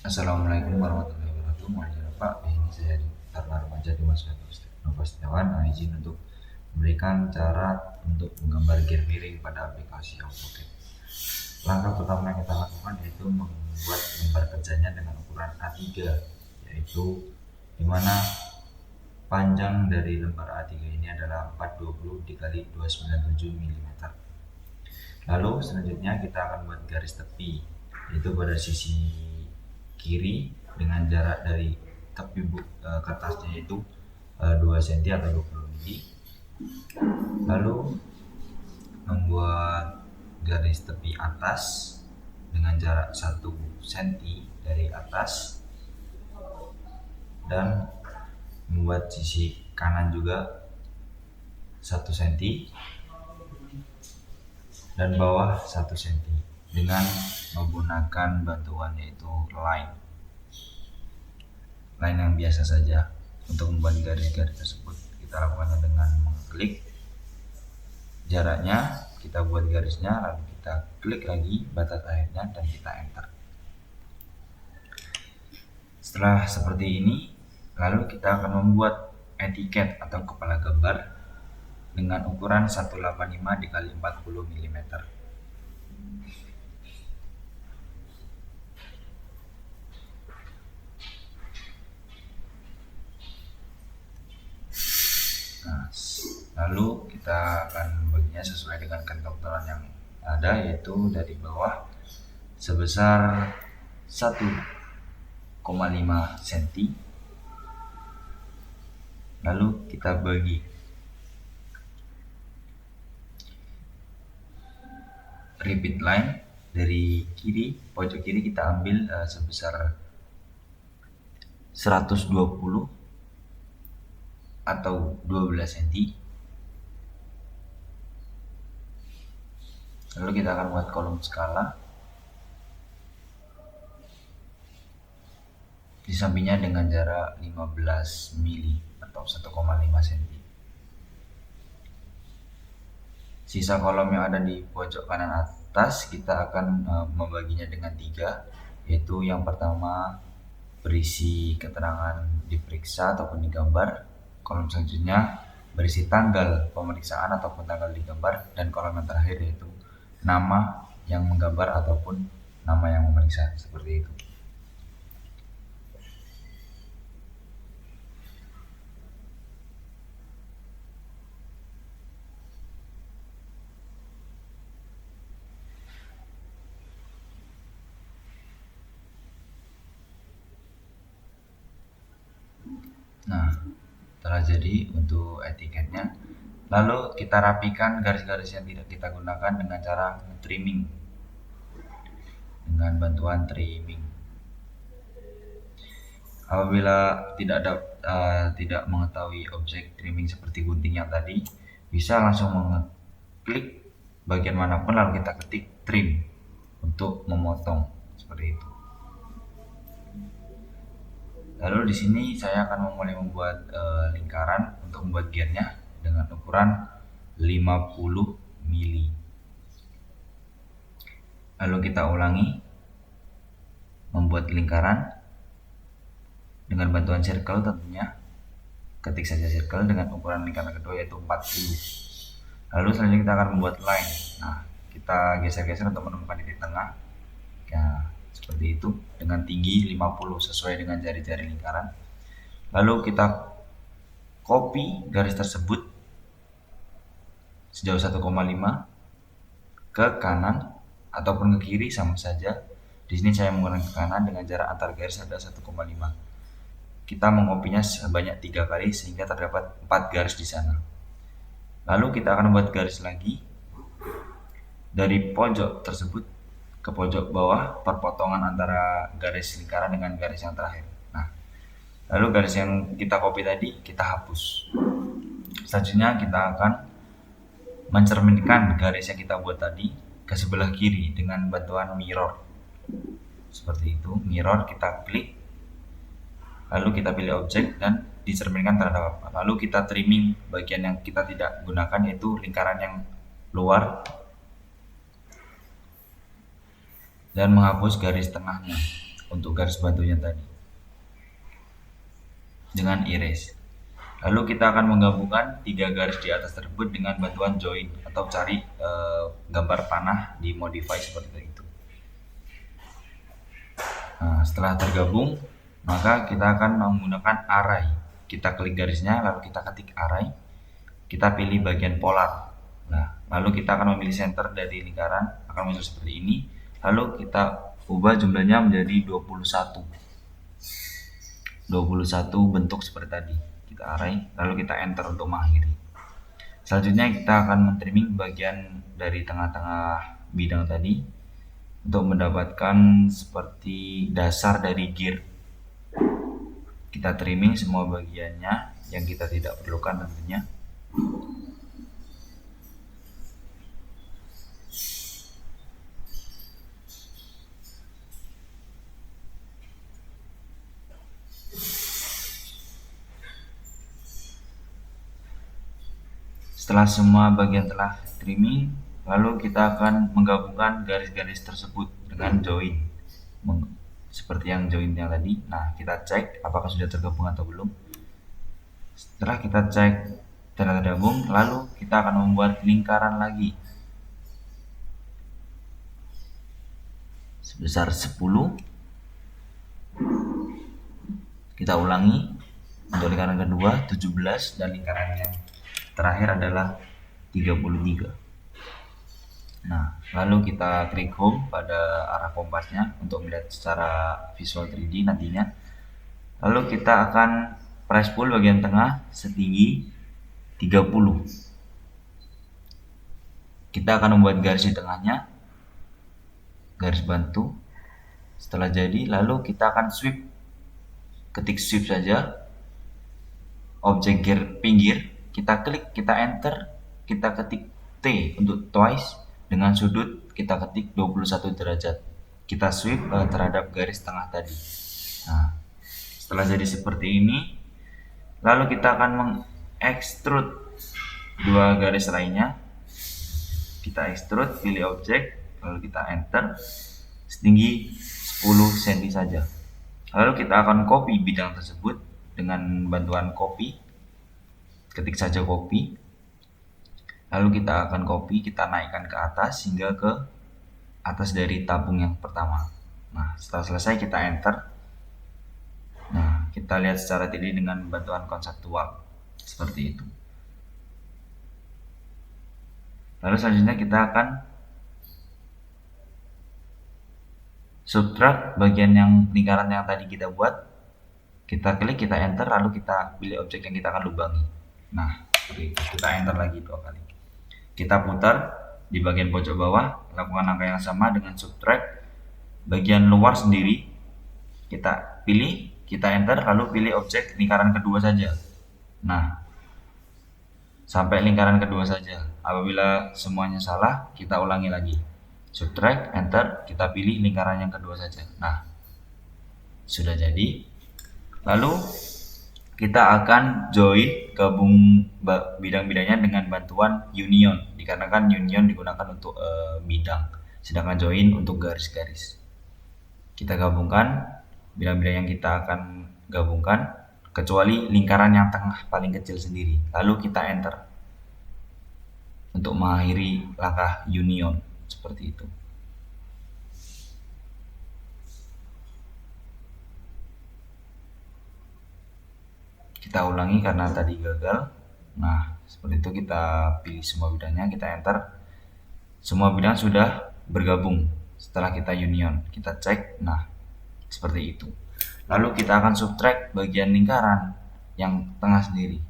Assalamualaikum warahmatullahi wabarakatuh. Mohon Pak, ini saya Taruna Remaja Dimas Nova Setiawan. Izin untuk memberikan cara untuk menggambar gear miring pada aplikasi AutoCAD. Langkah pertama yang kita lakukan yaitu membuat lembar kerjanya dengan ukuran A3, yaitu dimana panjang dari lembar A3 ini adalah 420 dikali 297 mm. Lalu selanjutnya kita akan buat garis tepi, yaitu pada sisi kiri dengan jarak dari tepi kertasnya itu 2 cm atau 20 mm. Lalu membuat garis tepi atas dengan jarak 1 cm dari atas, dan membuat sisi kanan juga 1 cm dan bawah 1 cm dengan menggunakan bantuan yaitu line yang biasa saja. Untuk membuat garis-garis tersebut kita lakukannya dengan mengklik jaraknya, kita buat garisnya, lalu kita klik lagi batas akhirnya dan kita enter. Setelah seperti ini, lalu kita akan membuat etiket atau kepala gambar dengan ukuran 185 dikali 40 mm. Nah, lalu kita akan membaginya sesuai dengan ketentuan yang ada, yaitu dari bawah sebesar 1,5 cm. Lalu kita bagi repeat line dari kiri, pojok kiri kita ambil sebesar 120 atau 12 cm. Lalu kita akan buat kolom skala di sampingnya dengan jarak 15 mili atau 1,5 cm. Sisa kolom yang ada di pojok kanan atas kita akan membaginya dengan 3, yaitu yang pertama berisi keterangan diperiksa ataupun digambar, kolom selanjutnya berisi tanggal pemeriksaan ataupun tanggal digambar, dan kolom yang terakhir yaitu nama yang menggambar ataupun nama yang memeriksa, seperti itu. Nah, telah jadi untuk etiketnya. Lalu kita rapikan garis-garis yang tidak kita gunakan dengan cara trimming, dengan bantuan trimming. Apabila tidak mengetahui objek trimming seperti gunting yang tadi, bisa langsung mengklik bagian manapun lalu kita ketik trim untuk memotong, seperti itu. Lalu di sini saya akan mulai membuat lingkaran untuk membuat gearnya dengan ukuran 50 mili. Lalu kita ulangi membuat lingkaran dengan bantuan circle tentunya. Ketik saja circle dengan ukuran lingkaran kedua yaitu 40. Lalu selanjutnya kita akan membuat line. Nah, kita geser-geser untuk menemukan titik tengah. Nah, seperti itu dengan tinggi 50 sesuai dengan jari-jari lingkaran. Lalu kita copy garis tersebut sejauh 1,5 ke kanan ataupun ke kiri sama saja. Di sini saya menggunakan ke kanan dengan jarak antar garis ada 1,5. Kita mengopinya sebanyak 3 kali sehingga terdapat 4 garis di sana. Lalu kita akan membuat garis lagi dari pojok tersebut ke pojok bawah, perpotongan antara garis lingkaran dengan garis yang terakhir. Nah, lalu garis yang kita copy tadi kita hapus. Selanjutnya kita akan mencerminkan garis yang kita buat tadi ke sebelah kiri dengan bantuan mirror. Seperti itu, mirror kita klik, lalu kita pilih objek dan dicerminkan terhadap apa. Lalu kita trimming bagian yang kita tidak gunakan, yaitu lingkaran yang luar, dan menghapus garis tengahnya. untuk garis bantunya tadi dengan erase. Lalu kita akan menggabungkan 3 garis di atas tersebut dengan bantuan join atau cari gambar panah di modify seperti itu. Nah, setelah tergabung, maka kita akan menggunakan array. Kita klik garisnya, lalu kita ketik array. Kita pilih bagian polar. Nah, lalu kita akan memilih center dari lingkaran, akan muncul seperti ini. Lalu kita ubah jumlahnya menjadi 21. 21 bentuk seperti tadi. Kita array, lalu kita enter untuk mengakhiri. Selanjutnya kita akan men-trimming bagian dari tengah-tengah bidang tadi untuk mendapatkan seperti dasar dari gear. Kita trimming semua bagiannya yang kita tidak perlukan tentunya. Setelah semua bagian telah trimming, lalu kita akan menggabungkan garis-garis tersebut dengan join, seperti yang join yang tadi. Nah, kita cek apakah sudah tergabung atau belum. Setelah kita cek telah tergabung, lalu kita akan membuat lingkaran lagi sebesar 10. Kita ulangi untuk lingkaran kedua 17 dan lingkaran yang terakhir adalah 33. Nah, lalu kita klik home pada arah kompasnya untuk melihat secara visual 3D nantinya. Lalu kita akan press pull bagian tengah setinggi 30. Kita akan membuat garis di tengahnya, garis bantu. Setelah jadi, lalu kita akan sweep. Ketik sweep saja objek gear pinggir, kita klik, kita enter, kita ketik T untuk twice, dengan sudut kita ketik 21 derajat. Kita sweep terhadap garis tengah tadi. Nah, setelah jadi seperti ini, lalu kita akan mengekstrud 2 garis lainnya. Kita ekstrud, pilih objek, lalu kita enter, setinggi 10 cm saja. Lalu kita akan copy bidang tersebut dengan bantuan copy. Ketik saja copy. Lalu kita akan copy, kita naikkan ke atas hingga ke atas dari tabung yang pertama. Nah, setelah selesai kita enter. Nah, kita lihat secara 3D dengan bantuan konseptual seperti itu. Lalu selanjutnya kita akan subtract bagian yang lingkaran yang tadi kita buat. Kita klik, kita enter, lalu kita pilih objek yang kita akan lubangi. Nah, kita enter lagi 2 kali. Kita putar di bagian pojok bawah, lakukan langkah yang sama dengan subtract bagian luar sendiri. Kita pilih, kita enter, lalu pilih objek lingkaran kedua saja. Nah, sampai lingkaran kedua saja. Apabila semuanya salah, kita ulangi lagi. Subtract, enter, kita pilih lingkaran yang kedua saja. Nah, sudah jadi. Lalu kita akan join, gabung bidang-bidangnya dengan bantuan union, dikarenakan union digunakan untuk bidang, sedangkan join untuk garis-garis. Kita gabungkan bidang-bidang yang kita akan gabungkan, kecuali lingkaran yang tengah paling kecil sendiri. Lalu kita enter untuk mengakhiri langkah union seperti itu. Kita ulangi karena tadi gagal. Nah, seperti itu kita pilih semua bidangnya, kita enter. Semua bidang sudah bergabung. Setelah kita union, kita cek. Nah, seperti itu. Lalu kita akan subtract bagian lingkaran yang tengah sendiri.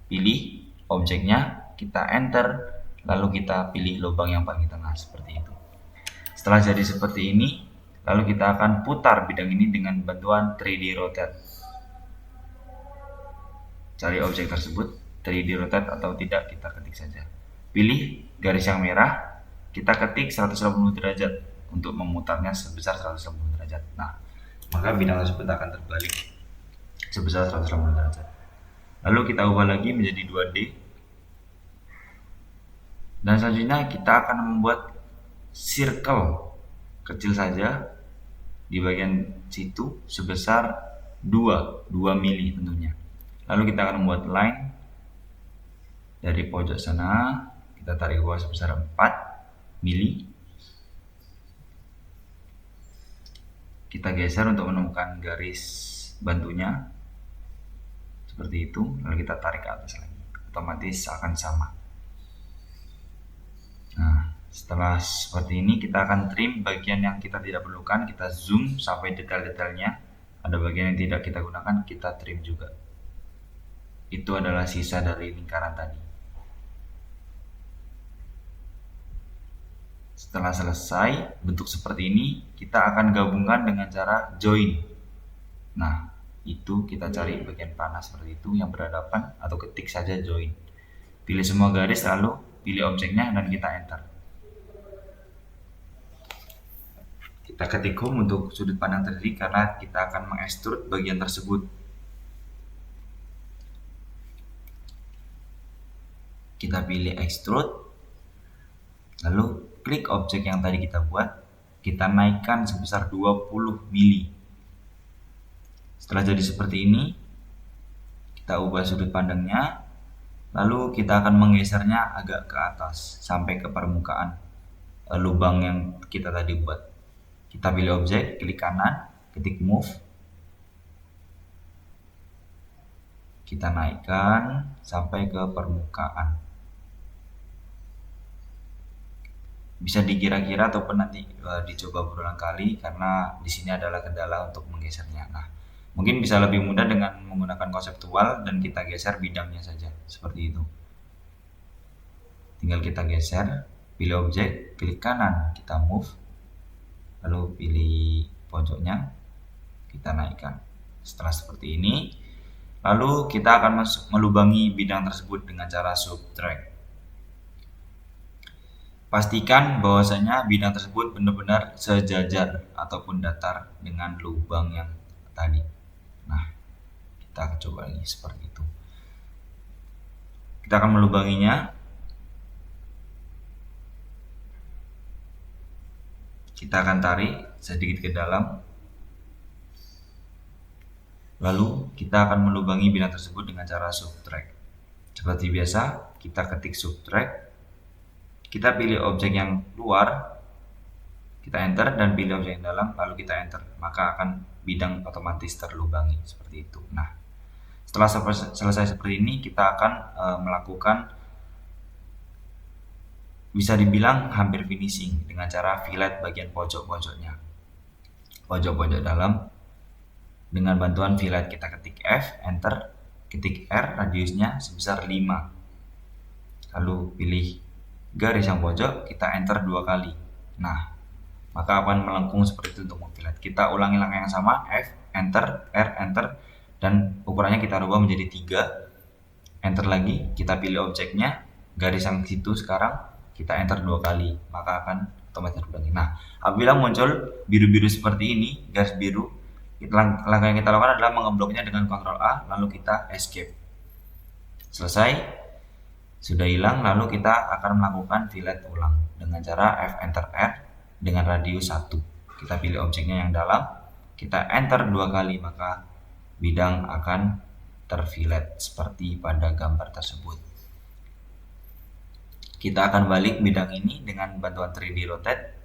Pilih objeknya, kita enter, lalu kita pilih lubang yang paling tengah seperti itu. Setelah jadi seperti ini, lalu kita akan putar bidang ini dengan bantuan 3D rotate. Cari objek tersebut, 3D rotate atau tidak, kita ketik saja. Pilih garis yang merah, kita ketik 180 derajat untuk memutarnya sebesar 180 derajat. Nah, maka bidang tersebut akan terbalik sebesar 180 derajat. Lalu kita ubah lagi menjadi 2D. Dan selanjutnya kita akan membuat circle kecil saja di bagian situ sebesar 2 mili tentunya. Lalu kita akan membuat line dari pojok sana, kita tarik ke bawah sebesar 4 mili. Kita geser untuk menemukan garis bantunya seperti itu, lalu kita tarik ke atas lagi, otomatis akan sama. Nah, setelah seperti ini kita akan trim bagian yang kita tidak perlukan, kita zoom sampai detail-detailnya. Ada bagian yang tidak kita gunakan, kita trim juga. Itu adalah sisa dari lingkaran tadi. Setelah selesai bentuk seperti ini, kita akan gabungkan dengan cara join. Nah, itu kita cari bagian panah seperti itu yang berhadapan, atau ketik saja join. Pilih semua garis, lalu pilih objeknya dan kita enter. Kita ketik home untuk sudut pandang 3D karena kita akan mengekstrud bagian tersebut. Kita pilih extrude, lalu klik objek yang tadi kita buat, kita naikkan sebesar 20 mili. Setelah jadi seperti ini, kita ubah sudut pandangnya, lalu kita akan menggesernya agak ke atas sampai ke permukaan lubang yang kita tadi buat. Kita pilih objek, klik kanan, ketik move, kita naikkan sampai ke permukaan. Bisa dikira-kira ataupun nanti dicoba berulang kali karena di sini adalah kendala untuk menggesernya. Nah, mungkin bisa lebih mudah dengan menggunakan konseptual dan kita geser bidangnya saja seperti itu. Tinggal kita geser, pilih objek, klik kanan, kita move, lalu pilih pojoknya, kita naikkan. Setelah seperti ini, lalu kita akan melubangi bidang tersebut dengan cara subtract. Pastikan bahwasanya bidang tersebut benar-benar sejajar ataupun datar dengan lubang yang tadi. Nah, kita coba lagi seperti itu. Kita akan melubanginya. Kita akan tarik sedikit ke dalam. Lalu kita akan melubangi bidang tersebut dengan cara subtract. Seperti biasa, kita ketik subtract. Kita pilih objek yang luar, kita enter, dan pilih objek yang dalam, lalu kita enter. Maka akan bidang otomatis terlubangi seperti itu. Nah, setelah selesai seperti ini, kita akan melakukan, bisa dibilang hampir finishing dengan cara fillet bagian pojok-pojoknya, pojok-pojok dalam. Dengan bantuan fillet kita ketik F, enter, ketik R, radiusnya sebesar 5, lalu pilih garis yang pojok, kita enter 2 kali. Nah, maka akan melengkung seperti itu untuk memfillet. Kita ulangi langkah yang sama, F, enter, R, enter, dan ukurannya kita rubah menjadi 3. Enter lagi, kita pilih objeknya, garis yang situ sekarang, kita enter 2 kali, maka akan otomatis terulangi. Nah, apabila muncul biru-biru seperti ini, garis biru, langkah yang kita lakukan adalah mengebloknya dengan Ctrl A, lalu kita escape. Selesai. Sudah hilang, lalu kita akan melakukan fillet ulang dengan cara F, enter, R dengan radius 1. Kita pilih objeknya yang dalam, kita enter 2 kali, maka bidang akan terfillet seperti pada gambar tersebut. Kita akan balik bidang ini dengan bantuan 3D rotate.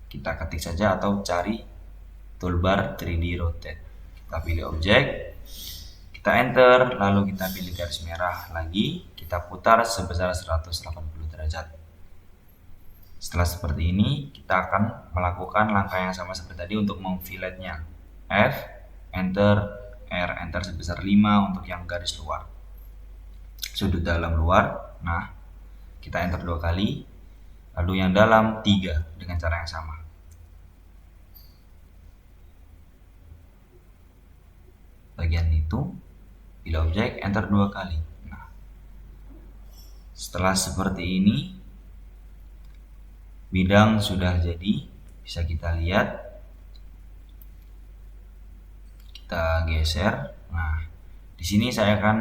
Kita ketik saja atau cari toolbar 3D rotate. Kita pilih objek, kita enter, lalu kita pilih garis merah lagi, kita putar sebesar 180 derajat. Setelah seperti ini, kita akan melakukan langkah yang sama seperti tadi untuk memfilletnya. F, enter, R, enter sebesar 5 untuk yang garis luar. Sudut dalam luar, nah, kita enter 2 kali, lalu yang dalam 3 dengan cara yang sama. Bagian itu, pilih objek, enter 2 kali. Nah, setelah seperti ini, bidang sudah jadi, bisa kita lihat. Kita geser. Nah, di sini saya akan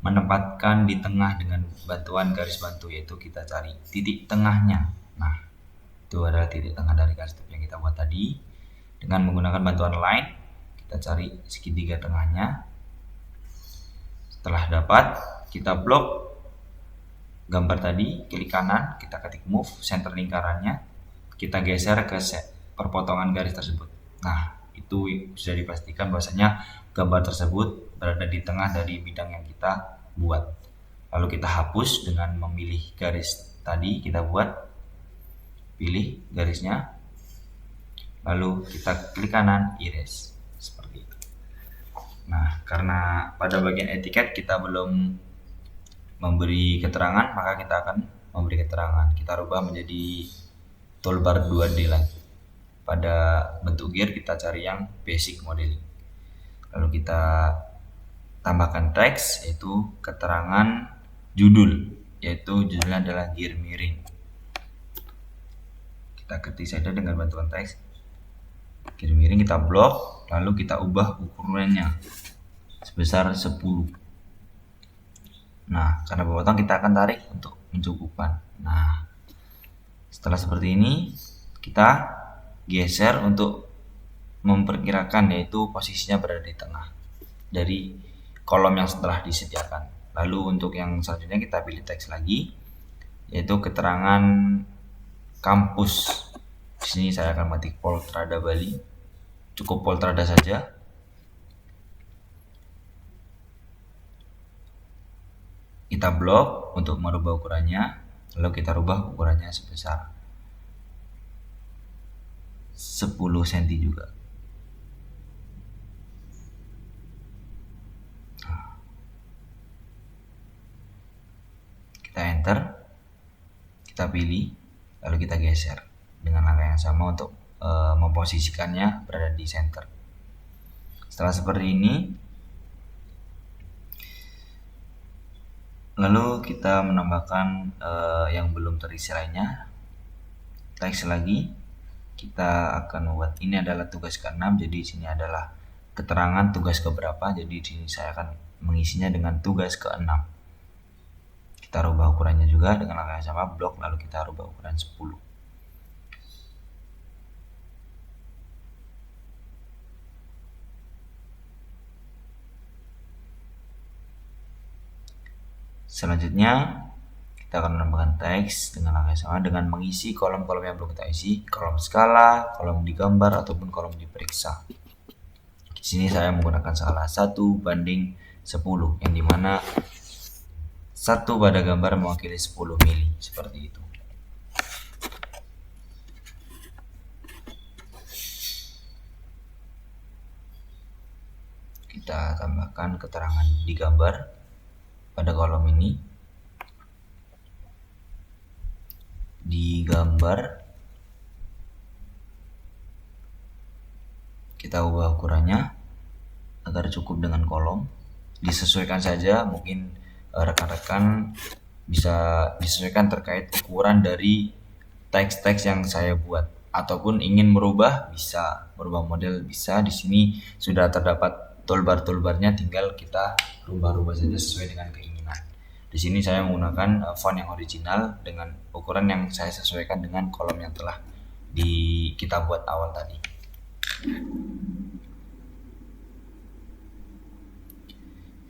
menempatkan di tengah dengan bantuan garis bantu, yaitu kita cari titik tengahnya. Nah, itu adalah titik tengah dari garis yang kita buat tadi. Dengan menggunakan bantuan line, kita cari segitiga tengahnya. Setelah dapat, kita blok gambar tadi, klik kanan, kita ketik move, center lingkarannya, kita geser ke perpotongan garis tersebut. Nah, itu sudah dipastikan bahwasanya gambar tersebut berada di tengah dari bidang yang kita buat. Lalu kita hapus dengan memilih garis tadi, kita buat, pilih garisnya, lalu kita klik kanan, erase, seperti itu. Nah, karena pada bagian etiket kita belum memberi keterangan, maka kita akan memberi keterangan. Kita rubah menjadi toolbar 2D lagi. Pada bentuk gear kita cari yang basic modeling. Lalu kita tambahkan teks, yaitu keterangan judul, yaitu judulnya adalah gear miring. Kita ketik saja dengan bantuan teks. Gear miring kita blok, lalu kita ubah ukurannya sebesar 10. Nah, karena berpotong kita akan tarik untuk mencukupkan. Nah, setelah seperti ini, kita geser untuk memperkirakan, yaitu posisinya berada di tengah dari kolom yang setelah disediakan. Lalu untuk yang selanjutnya kita pilih teks lagi, yaitu keterangan kampus. Di sini saya akan mengetik Poltrada Bali. Cukup Poltrada saja. Kita blok untuk merubah ukurannya, lalu kita rubah ukurannya sebesar 10 cm juga. Kita enter, kita pilih, lalu kita geser dengan langkah yang sama untuk memposisikannya berada di center. Setelah seperti ini, lalu kita menambahkan yang belum terisi lainnya. Teks lagi, kita akan membuat, ini adalah tugas ke-6, jadi di sini adalah keterangan tugas keberapa. Jadi di sini saya akan mengisinya dengan tugas ke-6. Kita rubah ukurannya juga dengan langkah yang sama, blok, lalu kita rubah ukuran 10. Selanjutnya kita akan menambahkan teks dengan langkah yang sama dengan mengisi kolom-kolom yang belum kita isi, kolom skala, kolom digambar, ataupun kolom diperiksa. Di sini saya menggunakan skala 1:10, yang dimana 1 pada gambar mewakili 10 mili, seperti itu. Kita tambahkan keterangan digambar pada kolom ini. Digambar, kita ubah ukurannya agar cukup dengan kolom. Disesuaikan saja, mungkin rekan-rekan bisa disesuaikan terkait ukuran dari teks-teks yang saya buat, ataupun ingin merubah bisa, merubah model bisa. Di sini sudah terdapat toolbar-toolbarnya, tinggal kita rubah-rubah saja sesuai dengan keinginan. Di sini saya menggunakan font yang original dengan ukuran yang saya sesuaikan dengan kolom yang telah kita buat awal tadi.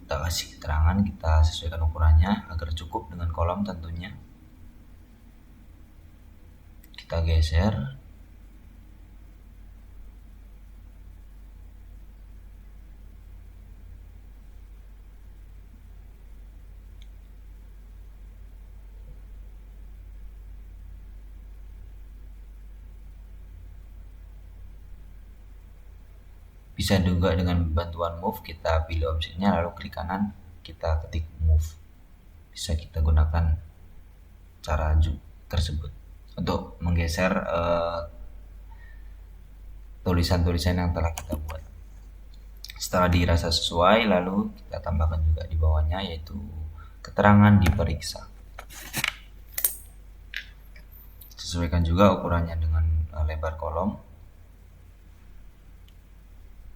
Kita kasih keterangan, kita sesuaikan ukurannya agar cukup dengan kolom tentunya. Kita geser. Bisa juga dengan bantuan move, kita pilih objeknya lalu klik kanan, kita ketik move. Bisa kita gunakan cara tersebut untuk menggeser tulisan-tulisan yang telah kita buat. Setelah dirasa sesuai, lalu kita tambahkan juga di bawahnya, yaitu keterangan diperiksa. Sesuaikan juga ukurannya dengan lebar kolom.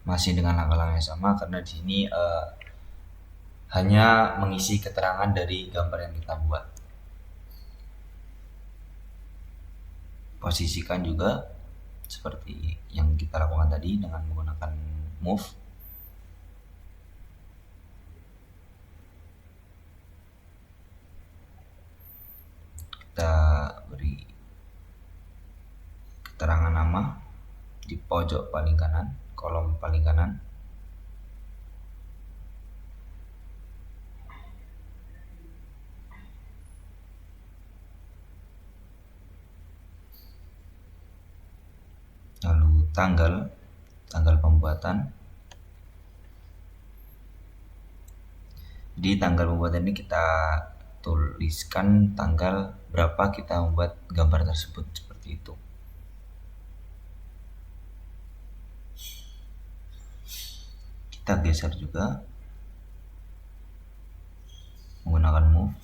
Masih dengan langkah-langkah yang sama, karena di sini hanya mengisi keterangan dari gambar yang kita buat. Posisikan juga seperti yang kita lakukan tadi dengan menggunakan move. Kita beri keterangan nama di pojok paling kanan, kolom paling kanan. Lalu tanggal pembuatan. Di tanggal pembuatan ini kita tuliskan tanggal berapa kita membuat gambar tersebut, seperti itu. Kita geser juga menggunakan move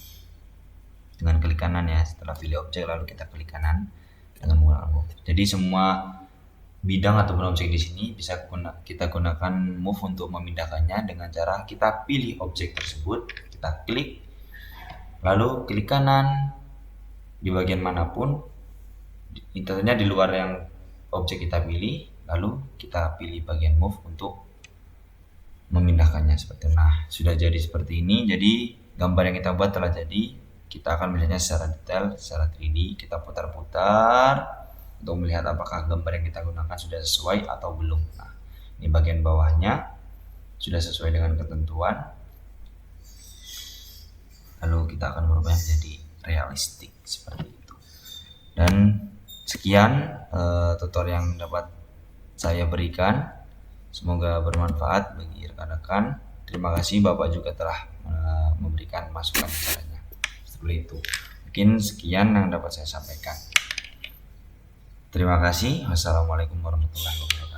dengan klik kanan ya. Setelah pilih objek lalu kita klik kanan dengan menggunakan move. Jadi semua bidang ataupun objek di sini bisa kita gunakan move untuk memindahkannya dengan cara kita pilih objek tersebut, kita klik, lalu klik kanan di bagian manapun, tentunya di luar yang objek kita pilih, lalu kita pilih bagian move untuk memindahkannya seperti itu. Nah, sudah jadi seperti ini. Jadi gambar yang kita buat telah jadi. Kita akan melihatnya secara detail, secara 3D. Kita putar-putar untuk melihat apakah gambar yang kita gunakan sudah sesuai atau belum. Nah, ini bagian bawahnya sudah sesuai dengan ketentuan. Lalu kita akan merubahnya menjadi realistik seperti itu. Dan sekian tutorial yang dapat saya berikan. Semoga bermanfaat bagi rekan-rekan. Terima kasih Bapak juga telah memberikan masukan caranya. Seperti itu. Mungkin sekian yang dapat saya sampaikan. Terima kasih. Wassalamualaikum warahmatullahi wabarakatuh.